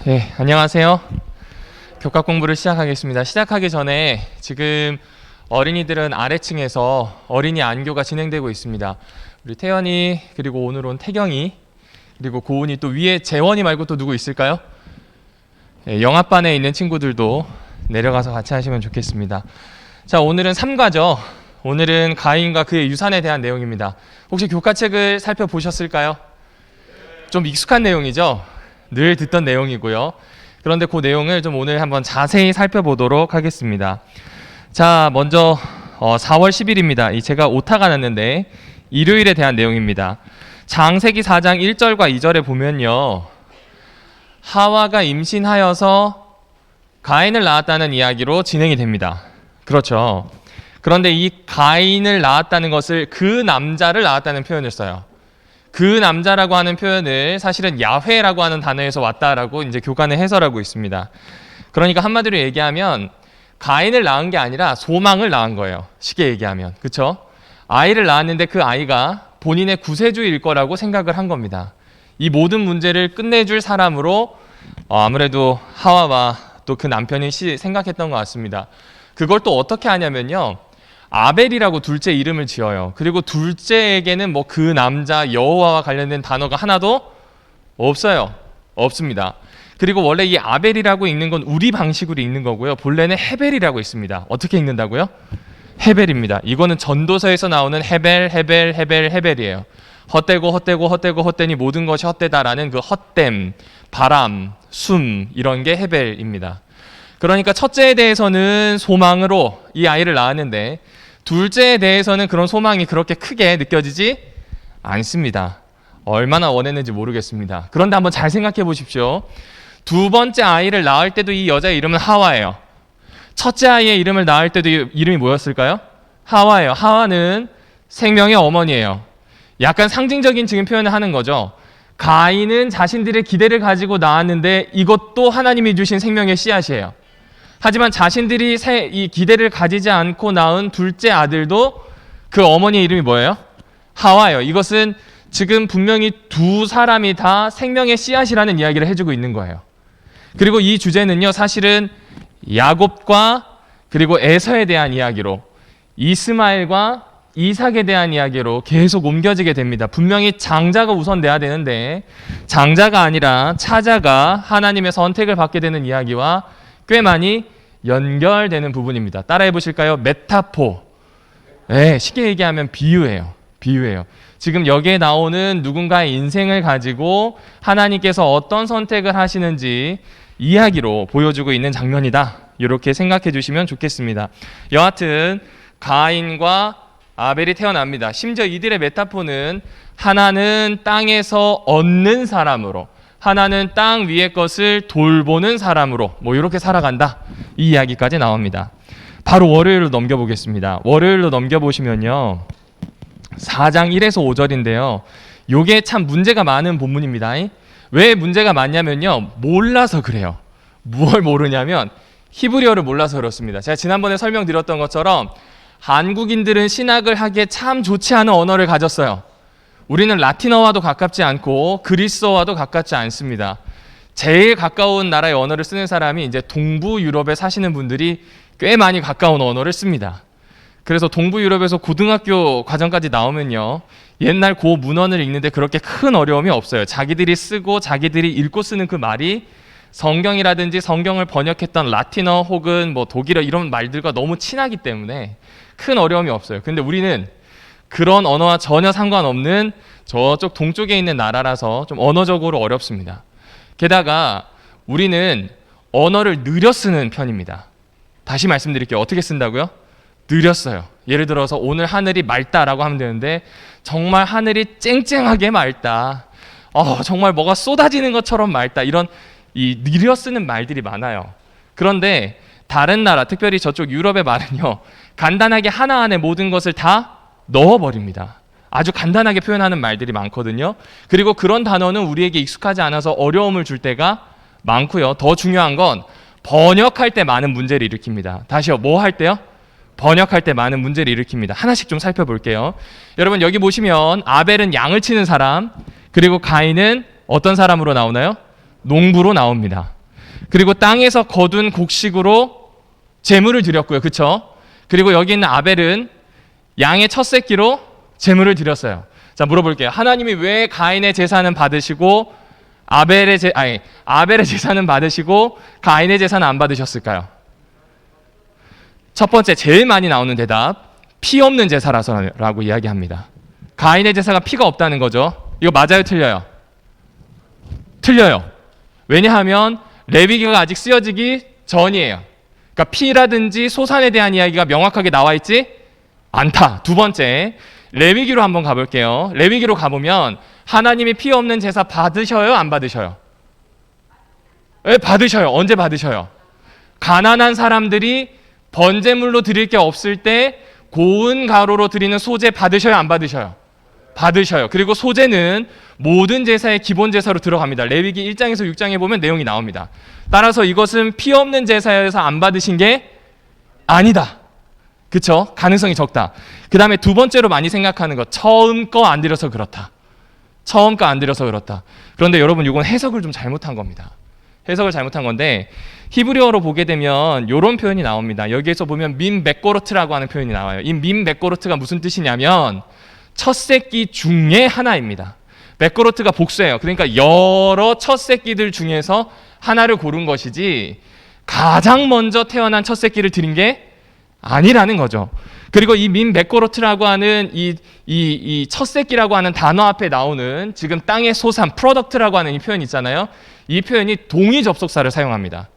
네, 안녕하세요. 교과 공부를 시작하겠습니다. 시작하기 전에 지금 어린이들은 아래층에서 어린이 안교가 진행되고 있습니다. 우리 태연이, 그리고 오늘 온 태경이, 그리고 고은이, 또 위에 재원이 말고 또 누구 있을까요? 네, 영합반에 있는 친구들도 내려가서 같이 하시면 좋겠습니다. 자, 오늘은 3과죠. 오늘은 가인과 그의 유산에 대한 내용입니다. 혹시 교과책을 살펴보셨을까요? 좀 익숙한 내용이죠? 늘 듣던 내용이고요. 그런데 그 내용을 좀 오늘 한번 자세히 살펴보도록 하겠습니다. 자, 먼저 4월 10일입니다. 제가 오타가 났는데 일요일에 대한 내용입니다. 창세기 4장 1절과 2절에 보면요, 하와가 임신하여서 가인을 낳았다는 이야기로 진행이 됩니다. 그렇죠. 그런데 이 가인을 낳았다는 것을 그 남자를 낳았다는 표현을 써요. 그 남자라고 하는 표현을 사실은 야훼라고 하는 단어에서 왔다라고 이제 교관에 해설하고 있습니다. 그러니까 한마디로 얘기하면 가인을 낳은 게 아니라 소망을 낳은 거예요. 쉽게 얘기하면. 그렇죠? 아이를 낳았는데 그 아이가 본인의 구세주일 거라고 생각을 한 겁니다. 이 모든 문제를 끝내줄 사람으로 아무래도 하와와 또 그 남편이 생각했던 것 같습니다. 그걸 또 어떻게 하냐면요, 아벨이라고 둘째 이름을 지어요. 그리고 둘째에게는 뭐 그 남자 여호와와 관련된 단어가 하나도 없어요. 없습니다. 그리고 원래 이 아벨이라고 읽는 건 우리 방식으로 읽는 거고요. 본래는 헤벨이라고 있습니다. 어떻게 읽는다고요? 헤벨입니다. 이거는 전도서에서 나오는 헤벨이에요. 헛되니 모든 것이 헛되다라는 그 헛됨, 바람, 숨, 이런 게 헤벨입니다. 그러니까 첫째에 대해서는 소망으로 이 아이를 낳았는데 둘째에 대해서는 그런 소망이 그렇게 크게 느껴지지 않습니다. 얼마나 원했는지 모르겠습니다. 그런데 한번 잘 생각해 보십시오. 두 번째 아이를 낳을 때도 이 여자의 이름은 하와예요. 첫째 아이의 이름을 낳을 때도 이름이 뭐였을까요? 하와예요. 하와는 생명의 어머니예요. 약간 상징적인 지금 표현을 하는 거죠. 가인은 자신들의 기대를 가지고 낳았는데 이것도 하나님이 주신 생명의 씨앗이에요. 하지만 자신들이 이 기대를 가지지 않고 낳은 둘째 아들도 그 어머니의 이름이 뭐예요? 하와예요. 이것은 지금 분명히 두 사람이 다 생명의 씨앗이라는 이야기를 해주고 있는 거예요. 그리고 이 주제는요, 사실은 야곱과 그리고 에서에 대한 이야기로, 이스마엘과 이삭에 대한 이야기로 계속 옮겨지게 됩니다. 분명히 장자가 우선 돼야 되는데 장자가 아니라 차자가 하나님의 선택을 받게 되는 이야기와 꽤 많이 연결되는 부분입니다. 따라해 보실까요? 메타포. 네, 쉽게 얘기하면 비유예요. 지금 여기에 나오는 누군가의 인생을 가지고 하나님께서 어떤 선택을 하시는지 이야기로 보여주고 있는 장면이다. 이렇게 생각해 주시면 좋겠습니다. 여하튼 가인과 아벨이 태어납니다. 심지어 이들의 메타포는 하나는 땅에서 얻는 사람으로, 하나는 땅 위의 것을 돌보는 사람으로 뭐 이렇게 살아간다, 이 이야기까지 나옵니다. 바로 월요일로 넘겨보겠습니다. 월요일로 넘겨보시면요, 4장 1에서 5절인데요 요게 참 문제가 많은 본문입니다. 왜 문제가 많냐면요, 몰라서 그래요. 무엇을 모르냐면 히브리어를 몰라서 그렇습니다. 제가 지난번에 설명드렸던 것처럼 한국인들은 신학을 하기에 참 좋지 않은 언어를 가졌어요. 우리는 라틴어와도 가깝지 않고 그리스어와도 가깝지 않습니다. 제일 가까운 나라의 언어를 쓰는 사람이 이제 동부 유럽에 사시는 분들이 꽤 많이 가까운 언어를 씁니다. 그래서 동부 유럽에서 고등학교 과정까지 나오면요, 옛날 고 문헌을 읽는데 그렇게 큰 어려움이 없어요. 자기들이 쓰고 자기들이 읽고 쓰는 그 말이 성경이라든지 성경을 번역했던 라틴어 혹은 뭐 독일어 이런 말들과 너무 친하기 때문에 큰 어려움이 없어요. 근데 우리는 그런 언어와 전혀 상관없는 저쪽 동쪽에 있는 나라라서 좀 언어적으로 어렵습니다. 게다가 우리는 언어를 느려 쓰는 편입니다. 다시 말씀드릴게요. 어떻게 쓴다고요? 느려 써요. 예를 들어서 오늘 하늘이 맑다라고 하면 되는데 정말 하늘이 쨍쨍하게 맑다, 정말 뭐가 쏟아지는 것처럼 맑다, 이런 이 느려 쓰는 말들이 많아요. 그런데 다른 나라, 특별히 저쪽 유럽의 말은요, 간단하게 하나 안에 모든 것을 다 넣어버립니다. 아주 간단하게 표현하는 말들이 많거든요. 그리고 그런 단어는 우리에게 익숙하지 않아서 어려움을 줄 때가 많고요. 더 중요한 건 번역할 때 많은 문제를 일으킵니다. 다시요, 뭐 할 때요? 번역할 때 많은 문제를 일으킵니다. 하나씩 좀 살펴볼게요. 여러분, 여기 보시면 아벨은 양을 치는 사람, 그리고 가인은 어떤 사람으로 나오나요? 농부로 나옵니다. 그리고 땅에서 거둔 곡식으로 제물을 드렸고요. 그렇죠? 그리고 여기 있는 아벨은 양의 첫 새끼로 제물을 드렸어요. 자, 물어볼게요. 하나님이 왜 가인의 제사는 받으시고 아벨의 제사는 받으시고 가인의 제사는 안 받으셨을까요? 첫 번째, 제일 많이 나오는 대답, 피 없는 제사라서라고 이야기합니다. 가인의 제사가 피가 없다는 거죠. 이거 맞아요, 틀려요? 틀려요. 왜냐하면 레위기가 아직 쓰여지기 전이에요. 그러니까 피라든지 소산에 대한 이야기가 명확하게 나와 있지 않다. 두 번째, 레위기로 한번 가볼게요. 레위기로 가보면 하나님이 피 없는 제사 받으셔요? 안 받으셔요? 네, 받으셔요. 언제 받으셔요? 가난한 사람들이 번제물로 드릴 게 없을 때 고운 가루로 드리는 소제 받으셔요? 안 받으셔요? 받으셔요. 그리고 소제는 모든 제사의 기본 제사로 들어갑니다. 레위기 1장에서 6장에 보면 내용이 나옵니다. 따라서 이것은 피 없는 제사여서 안 받으신 게 아니다. 그쵸? 가능성이 적다. 그 다음에 두 번째로 많이 생각하는 것, 처음 거 안 드려서 그렇다. 처음 거 안 드려서 그렇다. 그런데 여러분, 이건 해석을 좀 잘못한 겁니다. 해석을 잘못한 건데, 히브리어로 보게 되면 이런 표현이 나옵니다. 여기에서 보면 민 맥고로트라고 하는 표현이 나와요. 이 민 맥고로트가 무슨 뜻이냐면 첫 새끼 중에 하나입니다. 맥고로트가 복수예요. 그러니까 여러 첫 새끼들 중에서 하나를 고른 것이지 가장 먼저 태어난 첫 새끼를 드린 게 아니라는 거죠. 그리고 이 민 맥고로트라고 하는 이 첫 새끼라고 하는 단어 앞에 나오는 지금 땅의 소산, 프로덕트라고 하는 이 표현 있잖아요. 이 표현이 동의 접속사를 사용합니다.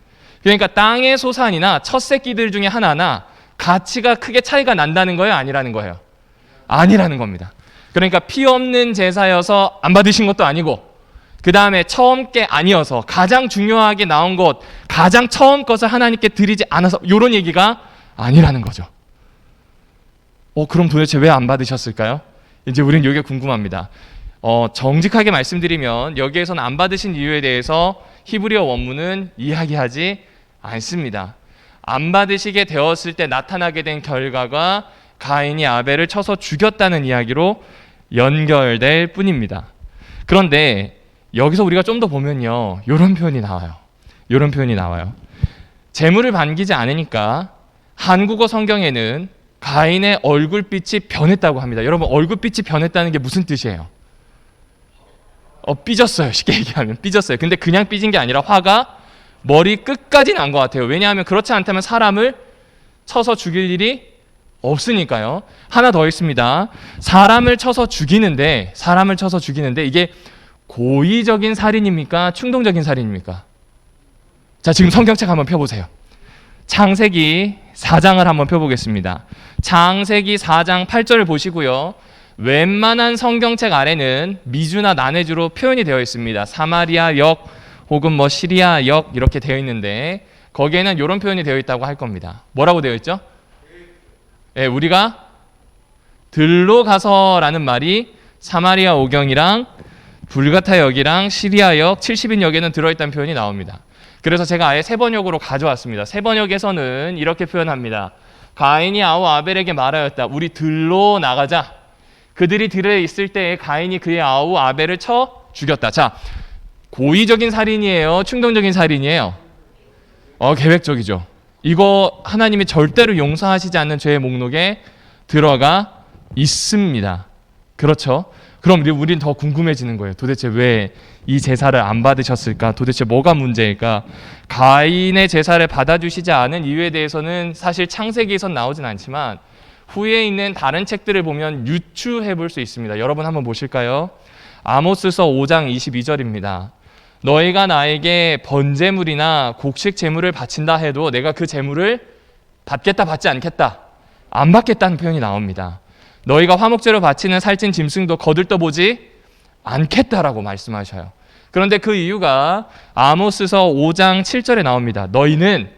그러니까 땅의 소산이나 첫 새끼들 중에 하나나 가치가 크게 차이가 난다는 거예요? 아니라는 거예요? 아니라는 겁니다. 그러니까 피 없는 제사여서 안 받으신 것도 아니고, 그 다음에 처음 게 아니어서 가장 중요하게 나온 것, 가장 처음 것을 하나님께 드리지 않아서, 이런 얘기가 아니라는 거죠. 그럼 도대체 왜 안 받으셨을까요? 이제 우리는 이게 궁금합니다. 정직하게 말씀드리면 여기에서는 안 받으신 이유에 대해서 히브리어 원문은 이야기하지 않습니다. 안 받으시게 되었을 때 나타나게 된 결과가 가인이 아벨을 쳐서 죽였다는 이야기로 연결될 뿐입니다. 그런데 여기서 우리가 좀 더 보면요, 이런 표현이 나와요. 이런 표현이 나와요. 재물을 반기지 않으니까 한국어 성경에는 가인의 얼굴빛이 변했다고 합니다. 여러분, 얼굴빛이 변했다는 게 무슨 뜻이에요? 삐졌어요. 쉽게 얘기하면 삐졌어요. 근데 그냥 삐진 게 아니라 화가 머리 끝까지 난 것 같아요. 왜냐하면 그렇지 않다면 사람을 쳐서 죽일 일이 없으니까요. 하나 더 있습니다. 사람을 쳐서 죽이는데 이게 고의적인 살인입니까? 충동적인 살인입니까? 자, 지금 성경책 한번 펴보세요. 창세기 4장을 한번 펴보겠습니다. 창세기 4장 8절을 보시고요. 웬만한 성경책 아래는 미주나 난해주로 표현이 되어 있습니다. 사마리아 역 혹은 시리아 역 이렇게 되어 있는데 거기에는 이런 표현이 되어 있다고 할 겁니다. 뭐라고 되어 있죠? 우리가 들로 가서라는 말이 사마리아 오경이랑 불가타 역이랑 시리아 역 70인 역에는 들어있다는 표현이 나옵니다. 그래서 제가 아예 세번역으로 가져왔습니다. 세번역에서는 이렇게 표현합니다. 가인이 아우 아벨에게 말하였다. 우리 들로 나가자. 그들이 들에 있을 때에 가인이 그의 아우 아벨을 쳐 죽였다. 자, 고의적인 살인이에요? 충동적인 살인이에요? 계획적이죠. 이거 하나님이 절대로 용서하시지 않는 죄의 목록에 들어가 있습니다. 그렇죠? 그럼 우린 더 궁금해지는 거예요. 도대체 왜 이 제사를 안 받으셨을까? 도대체 뭐가 문제일까? 가인의 제사를 받아주시지 않은 이유에 대해서는 사실 창세기에선 나오진 않지만 후에 있는 다른 책들을 보면 유추해 볼 수 있습니다. 여러분 한번 보실까요? 아모스서 5장 22절입니다. 너희가 나에게 번제물이나 곡식 제물을 바친다 해도 내가 그 제물을 받겠다 받지 않겠다 안 받겠다는 표현이 나옵니다. 너희가 화목제로 바치는 살찐 짐승도 거들떠보지 않겠다라고 말씀하셔요. 그런데 그 이유가 아모스서 5장 7절에 나옵니다. 너희는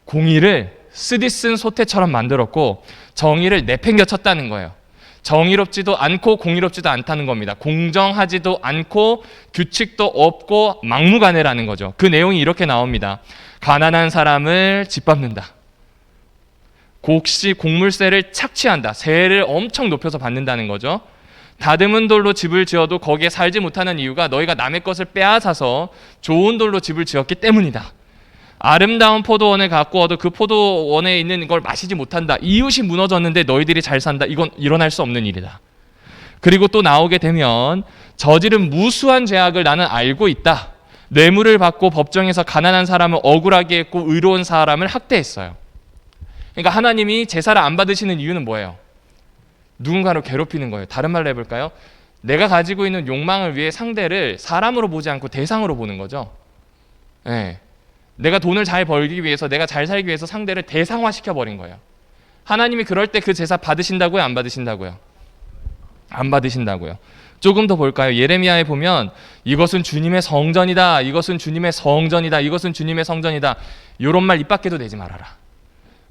공의를 쓰디쓴 소태처럼 만들었고 정의를 내팽겨쳤다는 거예요. 정의롭지도 않고 공의롭지도 않다는 겁니다. 공정하지도 않고 규칙도 없고 막무가내라는 거죠. 그 내용이 이렇게 나옵니다. 가난한 사람을 짓밟는다. 곡물세를 착취한다. 세를 엄청 높여서 받는다는 거죠. 다듬은 돌로 집을 지어도 거기에 살지 못하는 이유가 너희가 남의 것을 빼앗아서 좋은 돌로 집을 지었기 때문이다. 아름다운 포도원을 가꾸어도 그 포도원에 있는 걸 마시지 못한다. 이웃이 무너졌는데 너희들이 잘 산다. 이건 일어날 수 없는 일이다. 그리고 또 나오게 되면 저지른 무수한 죄악을 나는 알고 있다. 뇌물을 받고 법정에서 가난한 사람을 억울하게 했고 의로운 사람을 학대했어요. 그러니까 하나님이 제사를 안 받으시는 이유는 뭐예요? 누군가를 괴롭히는 거예요. 다른 말로 해볼까요? 내가 가지고 있는 욕망을 위해 상대를 사람으로 보지 않고 대상으로 보는 거죠. 네. 내가 돈을 잘 벌기 위해서, 내가 잘 살기 위해서 상대를 대상화시켜버린 거예요. 하나님이 그럴 때 그 제사 받으신다고요? 안 받으신다고요? 안 받으신다고요. 조금 더 볼까요? 예레미야에 보면 이것은 주님의 성전이다. 이것은 주님의 성전이다. 이것은 주님의 성전이다. 이런 말 입 밖에도 내지 말아라.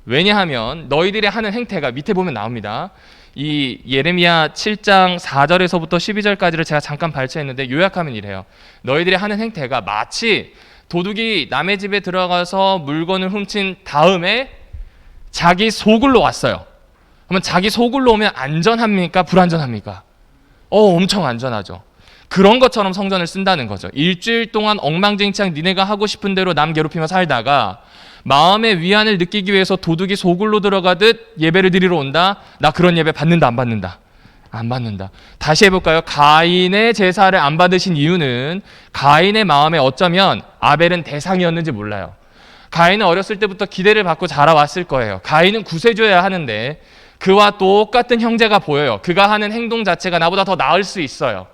왜냐하면 너희들이 하는 행태가 밑에 보면 나옵니다. 이 예레미야 7장 4절에서부터 12절까지를 제가 잠깐 발췌했는데 요약하면 이래요. 너희들이 하는 행태가 마치 도둑이 남의 집에 들어가서 물건을 훔친 다음에 자기 소굴로 왔어요. 그러면 자기 소굴로 오면 안전합니까? 불안전합니까? 엄청 안전하죠. 그런 것처럼 성전을 쓴다는 거죠. 일주일 동안 엉망진창 니네가 하고 싶은 대로 남 괴롭히며 살다가 마음의 위안을 느끼기 위해서 도둑이 소굴로 들어가듯 예배를 드리러 온다. 나 그런 예배 받는다, 안 받는다? 안 받는다. 다시 해볼까요? 가인의 제사를 안 받으신 이유는 가인의 마음에 어쩌면 아벨은 대상이었는지 몰라요. 가인은 어렸을 때부터 기대를 받고 자라왔을 거예요. 가인은 구세주여야 하는데 그와 똑같은 형제가 보여요. 그가 하는 행동 자체가 나보다 더 나을 수 있어요.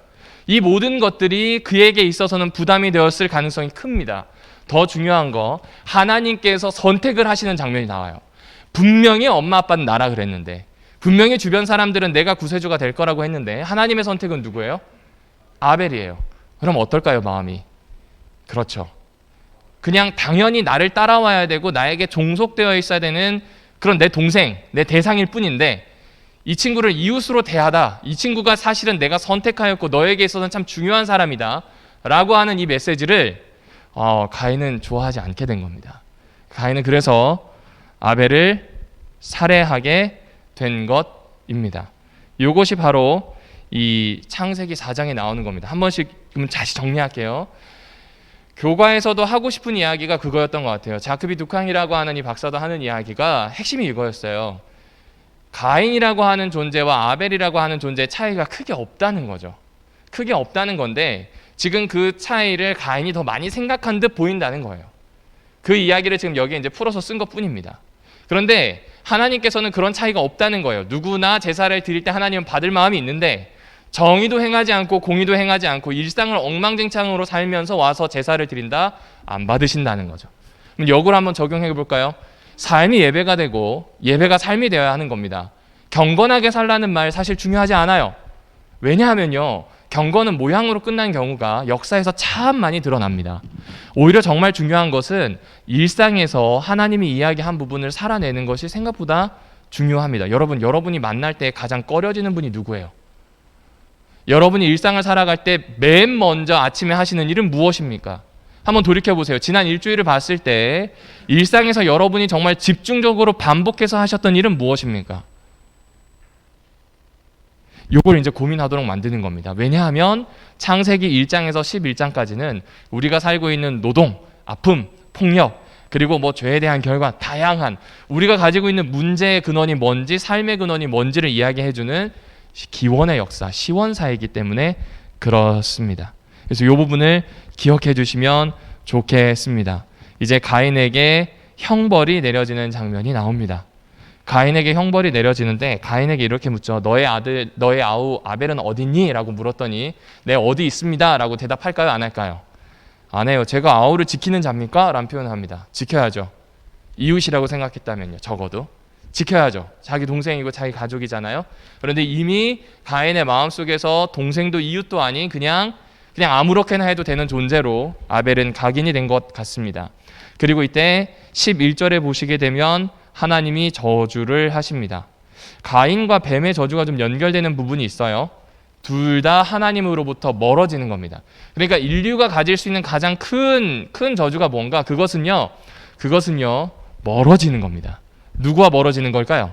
이 모든 것들이 그에게 있어서는 부담이 되었을 가능성이 큽니다. 더 중요한 거, 하나님께서 선택을 하시는 장면이 나와요. 분명히 엄마 아빠는 나라 그랬는데, 분명히 주변 사람들은 내가 구세주가 될 거라고 했는데 하나님의 선택은 누구예요? 아벨이에요. 그럼 어떨까요, 마음이? 그렇죠. 그냥 당연히 나를 따라와야 되고 나에게 종속되어 있어야 되는 그런 내 동생, 내 대상일 뿐인데 이 친구를 이웃으로 대하다. 이 친구가 사실은 내가 선택하였고 너에게 있어서는 참 중요한 사람이다 라고 하는 이 메시지를 가인은 좋아하지 않게 된 겁니다. 가인은 그래서 아벨을 살해하게 된 것입니다. 이것이 바로 이 창세기 4장에 나오는 겁니다. 한 번씩 다시 정리할게요. 교과에서도 하고 싶은 이야기가 그거였던 것 같아요. 자크비 두캉이라고 하는 이 박사도 하는 이야기가 핵심이 이거였어요. 가인이라고 하는 존재와 아벨이라고 하는 존재의 차이가 크게 없다는 거죠. 크게 없다는 건데 지금 그 차이를 가인이 더 많이 생각한 듯 보인다는 거예요. 그 이야기를 지금 여기에 이제 풀어서 쓴 것뿐입니다. 그런데 하나님께서는 그런 차이가 없다는 거예요. 누구나 제사를 드릴 때 하나님은 받을 마음이 있는데 정의도 행하지 않고 공의도 행하지 않고 일상을 엉망진창으로 살면서 와서 제사를 드린다? 안 받으신다는 거죠. 그럼 역으로 한번 적용해 볼까요? 삶이 예배가 되고 예배가 삶이 되어야 하는 겁니다. 경건하게 살라는 말 사실 중요하지 않아요. 왜냐하면요, 경건은 모양으로 끝난 경우가 역사에서 참 많이 드러납니다. 오히려 정말 중요한 것은 일상에서 하나님이 이야기한 부분을 살아내는 것이 생각보다 중요합니다. 여러분이 만날 때 가장 꺼려지는 분이 누구예요? 여러분이 일상을 살아갈 때 맨 먼저 아침에 하시는 일은 무엇입니까? 한번 돌이켜보세요. 지난 일주일을 봤을 때 일상에서 여러분이 정말 집중적으로 반복해서 하셨던 일은 무엇입니까? 이걸 이제 고민하도록 만드는 겁니다. 왜냐하면 창세기 1장에서 11장까지는 우리가 살고 있는 노동, 아픔, 폭력, 그리고 죄에 대한 결과, 다양한 우리가 가지고 있는 문제의 근원이 뭔지, 삶의 근원이 뭔지를 이야기해주는 기원의 역사, 시원사이기 때문에 그렇습니다. 그래서 이 부분을 기억해 주시면 좋겠습니다. 이제 가인에게 형벌이 내려지는 장면이 나옵니다. 가인에게 형벌이 내려지는데 가인에게 이렇게 묻죠. 너의 아우 아벨은 어딨니? 라고 물었더니 네, 어디 있습니다 라고 대답할까요? 안 할까요? 안 해요. 제가 아우를 지키는 자입니까? 라는 표현을 합니다. 지켜야죠. 이웃이라고 생각했다면요. 적어도 지켜야죠. 자기 동생이고 자기 가족이잖아요. 그런데 이미 가인의 마음속에서 동생도 이웃도 아닌 그냥 아무렇게나 해도 되는 존재로 아벨은 각인이 된 것 같습니다. 그리고 이때 11절에 보시게 되면 하나님이 저주를 하십니다. 가인과 뱀의 저주가 좀 연결되는 부분이 있어요. 둘 다 하나님으로부터 멀어지는 겁니다. 그러니까 인류가 가질 수 있는 가장 큰 저주가 뭔가? 그것은요 멀어지는 겁니다. 누구와 멀어지는 걸까요?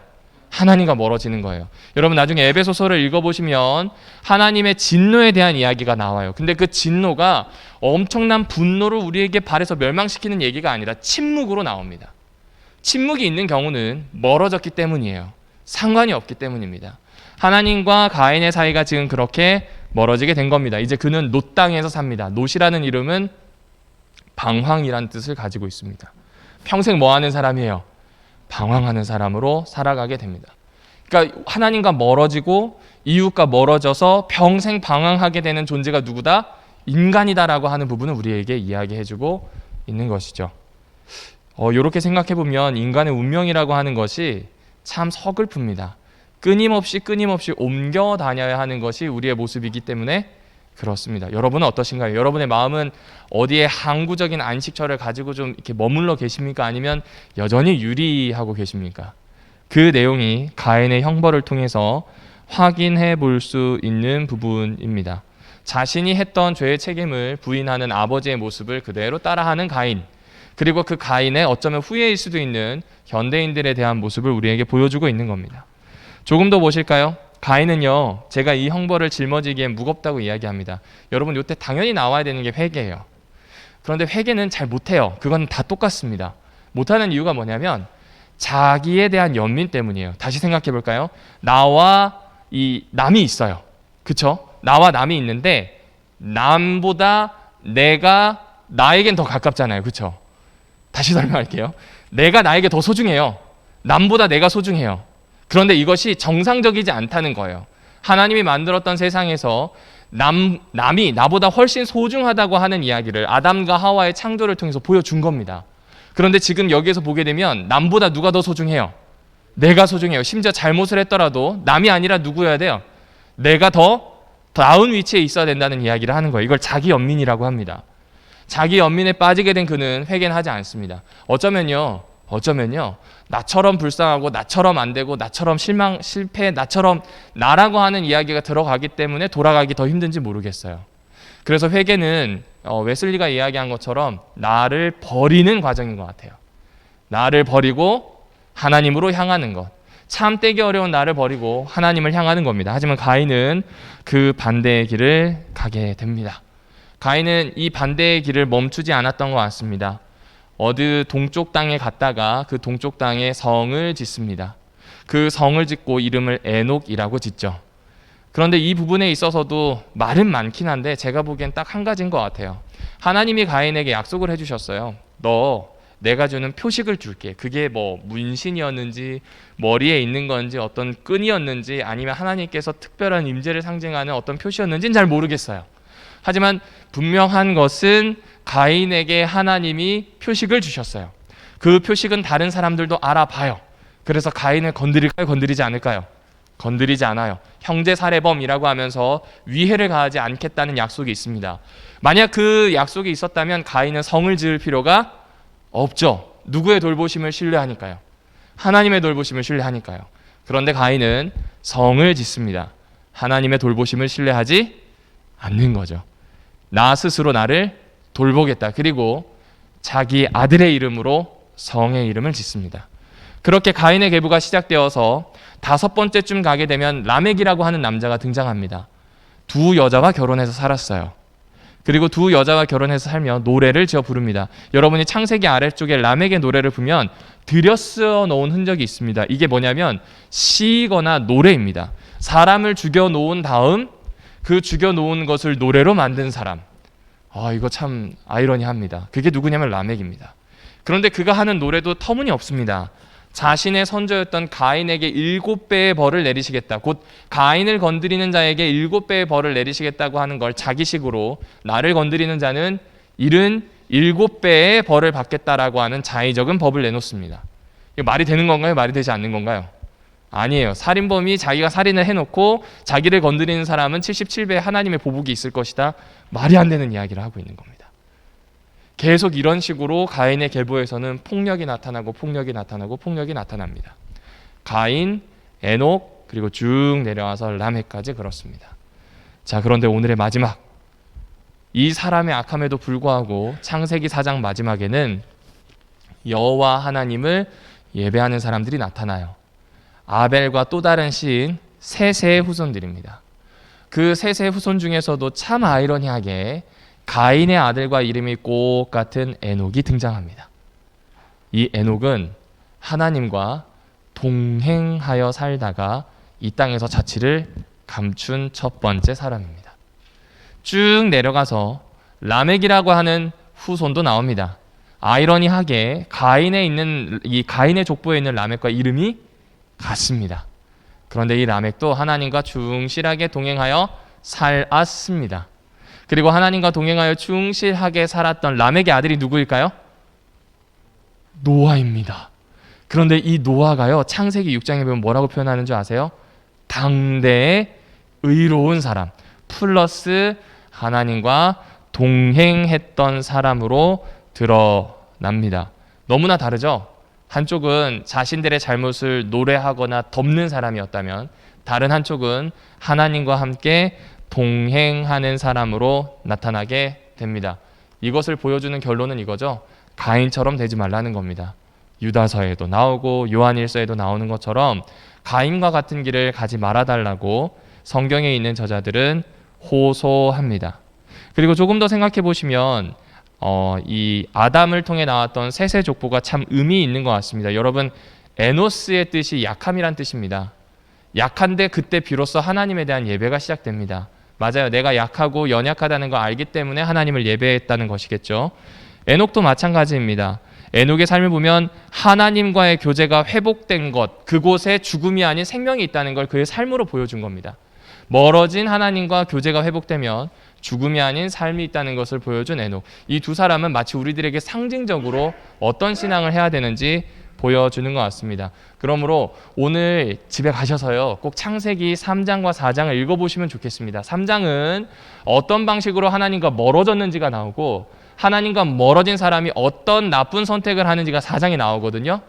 하나님과 멀어지는 거예요. 여러분 나중에 에베소서를 읽어보시면 하나님의 진노에 대한 이야기가 나와요. 근데 그 진노가 엄청난 분노를 우리에게 발해서 멸망시키는 얘기가 아니라 침묵으로 나옵니다. 침묵이 있는 경우는 멀어졌기 때문이에요. 상관이 없기 때문입니다. 하나님과 가인의 사이가 지금 그렇게 멀어지게 된 겁니다. 이제 그는 놋 땅에서 삽니다. 놋이라는 이름은 방황이란 뜻을 가지고 있습니다. 평생 뭐 하는 사람이에요? 방황하는 사람으로 살아가게 됩니다. 그러니까 하나님과 멀어지고 이웃과 멀어져서 평생 방황하게 되는 존재가 누구다? 인간이다라고 하는 부분을 우리에게 이야기해주고 있는 것이죠. 이렇게 생각해보면 인간의 운명이라고 하는 것이 참 서글픕니다. 끊임없이 옮겨 다녀야 하는 것이 우리의 모습이기 때문에 그렇습니다. 여러분은 어떠신가요? 여러분의 마음은 어디에 항구적인 안식처를 가지고 좀 이렇게 머물러 계십니까? 아니면 여전히 유리하고 계십니까? 그 내용이 가인의 형벌을 통해서 확인해 볼 수 있는 부분입니다. 자신이 했던 죄의 책임을 부인하는 아버지의 모습을 그대로 따라하는 가인, 그리고 그 가인의 어쩌면 후예일 수도 있는 현대인들에 대한 모습을 우리에게 보여주고 있는 겁니다. 조금 더 보실까요? 가인은요, 제가 이 형벌을 짊어지기엔 무겁다고 이야기합니다. 여러분, 이때 당연히 나와야 되는 게 회개예요. 그런데 회개는 잘 못해요. 그건 다 똑같습니다. 못하는 이유가 뭐냐면 자기에 대한 연민 때문이에요. 다시 생각해 볼까요? 나와 이 남이 있어요. 그쵸? 나와 남이 있는데 남보다 내가 나에겐 더 가깝잖아요. 그쵸? 다시 설명할게요. 내가 나에게 더 소중해요. 남보다 내가 소중해요. 그런데 이것이 정상적이지 않다는 거예요. 하나님이 만들었던 세상에서 남이 나보다 훨씬 소중하다고 하는 이야기를 아담과 하와의 창조를 통해서 보여준 겁니다. 그런데 지금 여기에서 보게 되면 남보다 누가 더 소중해요? 내가 소중해요. 심지어 잘못을 했더라도 남이 아니라 누구여야 돼요? 내가 더 나은 위치에 있어야 된다는 이야기를 하는 거예요. 이걸 자기 연민이라고 합니다. 자기 연민에 빠지게 된 그는 회개는 하지 않습니다. 어쩌면요, 나처럼 불쌍하고 나처럼 안 되고 나처럼 실패, 나처럼 나라고 하는 이야기가 들어가기 때문에 돌아가기 더 힘든지 모르겠어요. 그래서 회개는 웨슬리가 이야기한 것처럼 나를 버리는 과정인 것 같아요. 나를 버리고 하나님으로 향하는 것. 참되기 어려운 나를 버리고 하나님을 향하는 겁니다. 하지만 가인은 그 반대의 길을 가게 됩니다. 가인은 이 반대의 길을 멈추지 않았던 것 같습니다. 어느 동쪽 땅에 갔다가 그 동쪽 땅에 성을 짓습니다. 그 성을 짓고 이름을 에녹이라고 짓죠. 그런데 이 부분에 있어서도 말은 많긴 한데 제가 보기엔 딱 한 가지인 것 같아요. 하나님이 가인에게 약속을 해주셨어요. 너 내가 주는 표식을 줄게. 그게 뭐 문신이었는지 머리에 있는 건지 어떤 끈이었는지 아니면 하나님께서 특별한 임재를 상징하는 어떤 표시였는지는 잘 모르겠어요. 하지만 분명한 것은 가인에게 하나님이 표식을 주셨어요. 그 표식은 다른 사람들도 알아봐요. 그래서 가인을 건드릴까요? 건드리지 않을까요? 건드리지 않아요. 형제 살해범이라고 하면서 위해를 가하지 않겠다는 약속이 있습니다. 만약 그 약속이 있었다면 가인은 성을 지을 필요가 없죠. 누구의 돌보심을 신뢰하니까요? 하나님의 돌보심을 신뢰하니까요. 그런데 가인은 성을 짓습니다. 하나님의 돌보심을 신뢰하지 않는 거죠. 나 스스로 나를 돌보겠다. 그리고 자기 아들의 이름으로 성의 이름을 짓습니다. 그렇게 가인의 계보가 시작되어서 5번째쯤 가게 되면 라멕이라고 하는 남자가 등장합니다. 두 여자와 결혼해서 살았어요. 그리고 두 여자와 결혼해서 살며 노래를 지어 부릅니다. 여러분이 창세기 아래쪽에 라멕의 노래를 보면 들여 쓰어 놓은 흔적이 있습니다. 이게 뭐냐면 시거나 노래입니다. 사람을 죽여 놓은 다음 그 죽여 놓은 것을 노래로 만든 사람. 이거 참 아이러니합니다. 그게 누구냐면 라멕입니다. 그런데 그가 하는 노래도 터무니없습니다. 자신의 선조였던 가인에게 7배의 벌을 내리시겠다. 곧 가인을 건드리는 자에게 7배의 벌을 내리시겠다고 하는 걸 자기식으로 나를 건드리는 자는 77배의 벌을 받겠다라고 하는 자의적인 법을 내놓습니다. 이거 말이 되는 건가요? 말이 되지 않는 건가요? 아니에요. 살인범이 자기가 살인을 해놓고 자기를 건드리는 사람은 77배의 하나님의 보복이 있을 것이다. 말이 안 되는 이야기를 하고 있는 겁니다. 계속 이런 식으로 가인의 계보에서는 폭력이 나타나고 폭력이 나타납니다. 가인, 에녹, 그리고 쭉 내려와서 라멕까지 그렇습니다. 자, 그런데 오늘의 마지막, 이 사람의 악함에도 불구하고 창세기 4장 마지막에는 여호와 하나님을 예배하는 사람들이 나타나요. 아벨과 또 다른 시인 셋의 후손들입니다. 그 셋의 후손 중에서도 참 아이러니하게 가인의 아들과 이름이 꼭 같은 에녹이 등장합니다. 이 에녹은 하나님과 동행하여 살다가 이 땅에서 자취를 감춘 첫 번째 사람입니다. 쭉 내려가서 라멕이라고 하는 후손도 나옵니다. 아이러니하게 가인의 족보에 있는 라멕과 이름이 같습니다. 그런데 이 라멕도 하나님과 충실하게 동행하여 살았습니다. 그리고 하나님과 동행하여 충실하게 살았던 라멕의 아들이 누구일까요? 노아입니다. 그런데 이 노아가요, 창세기 6장에 보면 뭐라고 표현하는 줄 아세요? 당대의 의로운 사람 플러스 하나님과 동행했던 사람으로 드러납니다. 너무나 다르죠? 한쪽은 자신들의 잘못을 노래하거나 덮는 사람이었다면 다른 한쪽은 하나님과 함께 동행하는 사람으로 나타나게 됩니다. 이것을 보여주는 결론은 이거죠. 가인처럼 되지 말라는 겁니다. 유다서에도 나오고 요한일서에도 나오는 것처럼 가인과 같은 길을 가지 말아달라고 성경에 있는 저자들은 호소합니다. 그리고 조금 더 생각해 보시면 이 아담을 통해 나왔던 셋의 족보가 참 의미 있는 것 같습니다. 여러분, 에노스의 뜻이 약함이란 뜻입니다. 약한데 그때 비로소 하나님에 대한 예배가 시작됩니다. 맞아요. 내가 약하고 연약하다는 걸 알기 때문에 하나님을 예배했다는 것이겠죠. 에녹도 마찬가지입니다. 에녹의 삶을 보면 하나님과의 교제가 회복된 것, 그곳에 죽음이 아닌 생명이 있다는 걸 그의 삶으로 보여준 겁니다. 멀어진 하나님과 교제가 회복되면 죽음이 아닌 삶이 있다는 것을 보여준 에녹. 이 두 사람은 마치 우리들에게 상징적으로 어떤 신앙을 해야 되는지 보여주는 것 같습니다. 그러므로 오늘 집에 가셔서요, 꼭 창세기 3장과 4장을 읽어보시면 좋겠습니다. 3장은 어떤 방식으로 하나님과 멀어졌는지가 나오고 하나님과 멀어진 사람이 어떤 나쁜 선택을 하는지가 4장에 나오거든요.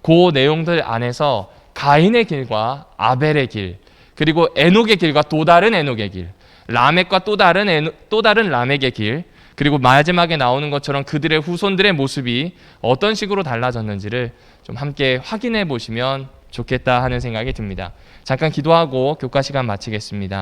그 내용들 안에서 가인의 길과 아벨의 길, 그리고 에녹의 길과 또 다른 에녹의 길, 라멕과 또 다른 라멕의 길, 그리고 마지막에 나오는 것처럼 그들의 후손들의 모습이 어떤 식으로 달라졌는지를 좀 함께 확인해 보시면 좋겠다 하는 생각이 듭니다. 잠깐 기도하고 교과 시간 마치겠습니다.